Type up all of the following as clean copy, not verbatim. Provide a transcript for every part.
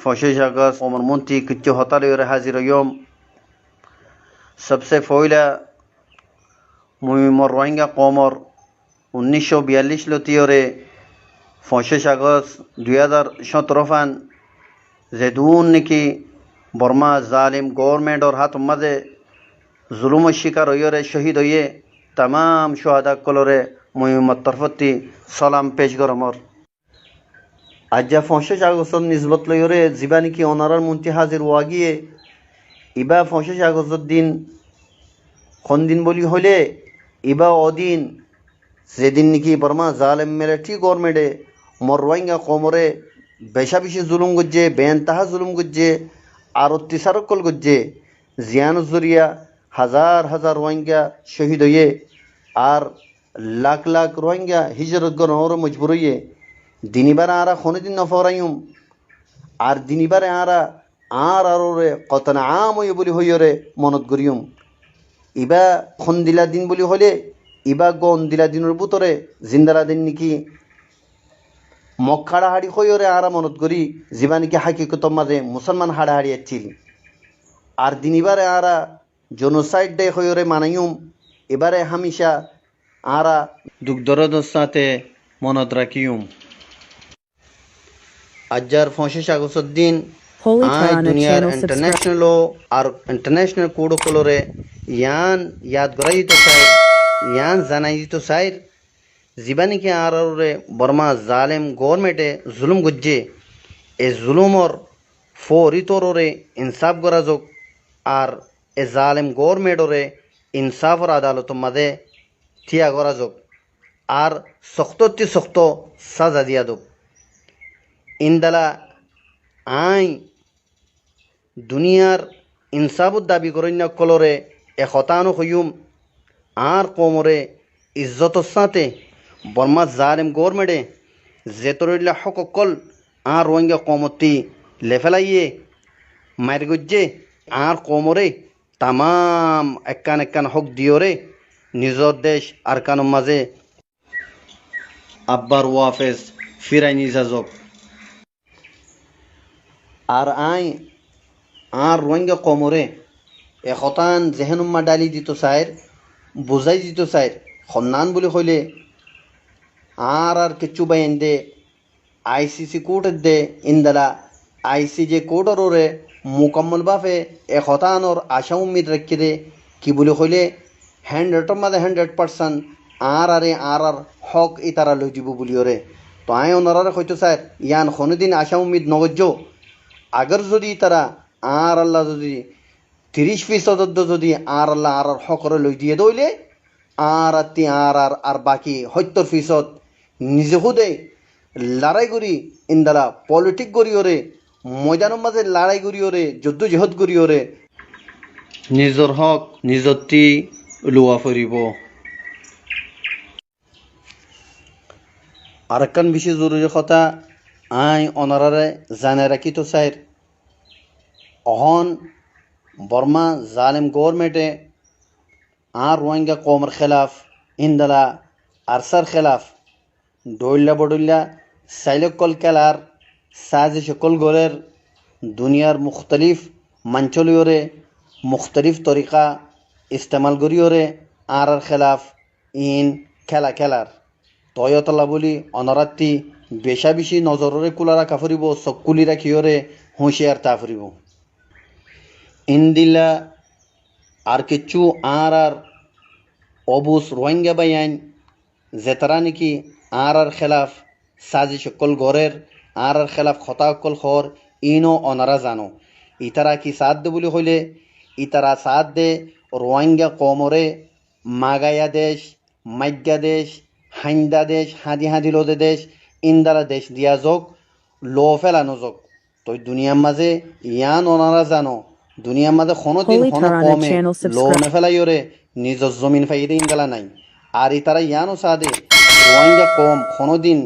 25 August Omar মন্ত্রী কিচ্ছু হতালয়রে হাজির হইম। সবসে ফয়লা মুহিমর রোহিঙ্গা কমর 1942 লতিয়রে 25 আগস্ট 2017 ফান যেদুন নাকি বর্মা জালিম গভর্নমেন্টর হাত মাঝে জুলুমের শিকার হইয়রে শহীদ হইয়ে তাম সোহাদা কলরে মুহিমত তরফতি সালাম পেশ গরমর। আজ্জা 25 আগস্টর নিজবত লইরে যিবা নাকি অনারার মন্ত্রী হাজির হওয়া গিয়ে ইবা 25 আগস্টর দিন কোন দিন বলি হলে ইবা অদিন যেদিন নাকি বর্মা জালেম মিলিটারি গভর্নমেন্টে মর রোহিঙ্গা কমরে বেশা বেশি জুলুম করছে, বেনতাহা জুলুম করছে আর অত্যাচারকল করছে, জিয়ান জরিয়া হাজার হাজার রোহিঙ্গা শহীদ হইয়ে আর লাখ লাখ রোহিঙ্গা হিজরত গণর মজবুর হইয়ে দিনিবারে আরা কোনোদিন নফরাইম আর দিনিবারে আরা আরে কতনা আম হইয়ে বলি হইয়রে মনত করিম। ইবা খন দিলা দিন বলি হলে ইবা গন দিলা দিনের ভিতরে জিন্দালা দিন নাকি মক্কা হাড়ি হইরে আরা মনত করি যিবা নাকি হাকিকতর মাঝে মুসলমান হাড়াহাড়ি আছিল আর দিনিবারে আরা জেনোসাইড ডে হইরে মানাইম। এবারে হামিশা আরা দুঃখ দরদের সাথে মনত রাখিম। আজ্জার 25 আগস্টের দিন দুনিয়ার ইন্টারন্যাশনাল আর ইন্টারন্যাশনাল কোড কলরে ইয়ান ইয়াদ করাই দিতে চাই, ইয়ান জানাই দিতে চাই যিবা নাকি আরে বর্মা জালেম গভর্নমেন্টে জুলুম করছে এ জুলুমর ফরিতরে ইনসাফ করা যাক আর এ জালেম গভর্নমেন্টরে ইনসাফর আদালতের মাঝে থিয়া করা যাক আর শক্ততি শক্ত সাজা দিয়া দোক। ইন্দালা আই দুনিয়ার ইনসাফত দাবি করেন কলরে এ হতানো হইম আর কোমরে ইজ্জতর সাথে বর্মা জালেম গভর্নমেন্টে যেতরিল্লা হকল আর রোহিঙ্গা কমতি লেফেলাইয়ে মার গজ্জে আর কোমরে তামাম একান একান হক দিয়রে নিজর দেশ আর কানোর মাঝে আব্বার ওয়াফেজ ফিরাই নিজাজক। আর আই আর রোহিঙ্গা কমরে এ হতান জেহেনুম্মা ডালি দিত চাইর বুঝাই দিত চাইর সন্নান বলি হইলে আর কিচ্ছু বাইন দে আইসিসি কোর্টের দে ইন্দালা আইসিজে কোর্টরে মুকম্মল বাফে এ হতানোর আশা উম্মিদ রাখি দে কি বলি হইলে 100-এর মাঝে 100% আর হক ইতারা লই দিব বলিওরে। তো আই ওনারা হয়তো স্যার ইয়ান কোনোদিন আশা উম্মিদ নগজ্য আগর যদি তারা আর আল্লাহ যদি 30% যদি আর আল্লাহ আর হকরে লই দিয়ে দইলে আর বাকি 70% নিজে খুদে লড়াই করি ইন্দারা পলিটিক করিওরে ময়দানের মাঝে লড়াই করিওরে যুদ্ধ জেহদ করিওরে নিজর হক নিজতি লুয়া ফরিব। আর একখান বেশি জরুরি কথা আই অনারারে জানাই রাখি তো চাই অহন বর্মা জালেম গভর্নমেন্টে আর রোহিঙ্গা কমর খেলাফ ইন্দালা আরসার খেলাফ ডইল্লা বডইল্লা সাইলকল কেলার সাজি সকল গলের দুনিয়ার মুখতলিফ মাঞ্চলিয়রে মুখতলিফ তরিকা ইস্তেমাল করিওরে আর খেলাফ ইন খেলার তয়তলা বলি অনরাত্তি বেশা বেশি নজরে কুলা রাখা ফুরিব চকুলি রাখিওরে হুঁশিয়ার তা ফুরিব। ইন্দিলা আর কিচ্ছু আর অবুস রোহিঙ্গা বাইন যেতারা নাকি আর খেলাফ সাজি সকল গড়ের আর খেলাফ খতাকল খর ইনো অনারা জানো ইতারা কি সাথ দে বলি হইলে ইতারা সাথ দে রোহিঙ্গা কমরে মাগায়া দেশ মাজ্ঞা দেশ হাইন্দা দেশ হাদি লোদে দেশ ইন্দারা দেশ দিয়া যোগ লো ফেলানো যোগ। তো দুনিয়ার মাঝে ইয়ান ওনারা জানো দুনিয়ার মাঝে কোনোদিন কোনো কমে লো না ফেলাইরে নিজের জমিন ফাইদে ইন্দালা নাই আর ইতারা ইয়ানো সাদে রোহিঙ্গা কম কোনোদিন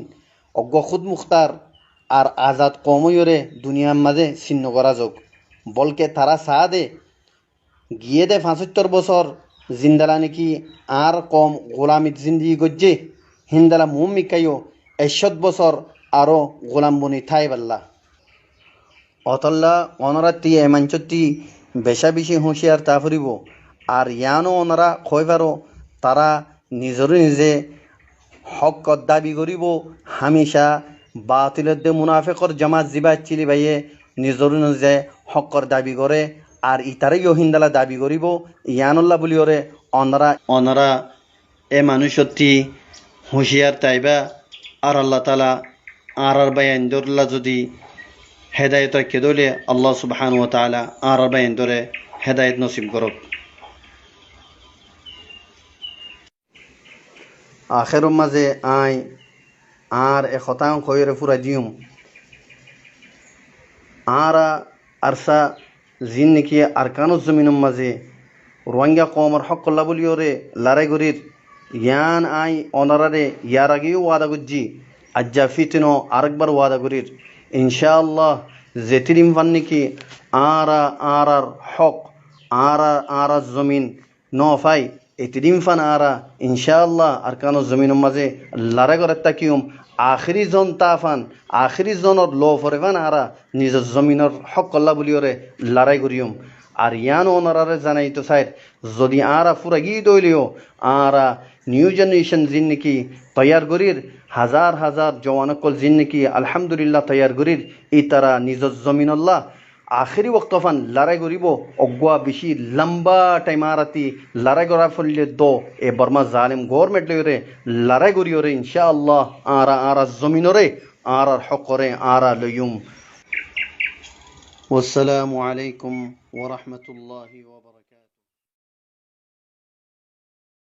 অজ্ঞ খুদ মুখতার আর আজাদ কমইরে দুনিয়ার মাঝে ছিন্ন করা যোগ বলকে তারা সাদে গিয়ে দে 75 বছর জিন্দালা নাকি আর কম গোলামিত জিন্দিগি গজ্জে হিন্দালা মুম মিকাইও 61 বছর আরো গোলাম বনি থাই বাল্লা অতল্লা অনরাত্তি এমাঞ্চত্তি বেশা বেশি হুঁশিয়ার তা ফুরিব আর ইয়ানো ওনারা কই পারো তারা নিজরে নিজে হক দাবি করিব হামেশা বাতিলের দে মুনাফিকর জামাত জিবা চিলি বাইয়ে নিজরে নিজে হকর দাবি করে আর ইতারাই হিন্দালা দাবি করিব ইয়ানুল্লাহ বলি ওরে অনরা অনরা এ মানুষত্তি হুঁশিয়ার তাইবা আর আল্লাহ তালা আর বায়ান দরলা যদি হেদায়ত কেদলে আল্লাহ সুবহান ওয়া তাআলা আর বায়ান দরে হেদায়ত নসিব করক আখের মাঝে আই আর এ শতাং খয়রে ফুরা দিউম আর আরসা জিন নাকি আরকানুজ জমিনের মাঝে রোহিঙ্গা কমর হক কল্লা বলিওরে লারাই গরির ইয়ান আই অনারারে ইয়ার আগেও ওয়াদা করছি আজ্জা ফিতনো আরেকবার ওয়াদা করির ইনশাআল্লাহ জেতিরিম ফান নাকি আর হক আর জমিন নফাই এতিরিম ফান আরা ইনশাআল্লাহ আরকানুজ জমিনের মাঝে লারাই করে তাকিউম আখিরি জন তাফান আখিরি জনের লো ফরেফান আরা নিজের জমিনের হক কল্লা বলিওরে লড়াই করিম আর ইয়ান ওনারারে জানাই তো সাইড যদি আরা ফুরা গিয়ে দইলিও আরা নিউ জেনারেশন জিন নাকি তৈয়ার করির হাজার হাজার জওয়ানকল জিন নাকি আলহামদুলিল্লাহ তৈয়ার করির ই তারা নিজের জমিনল্লাহ আখেরি ওক্তফান লড়াই করিব অগুয়া বেশি লম্বা টাইম আরাতি লড়াই করা ফলে দো এ বর্মা জালিম গভর্নমেন্ট লইরে লড়াই করিওরে ইনশাআল্লাহ আরা জমিনরে আর হকরে আরা লইম والسلام عليكم ورحمة الله وبركاته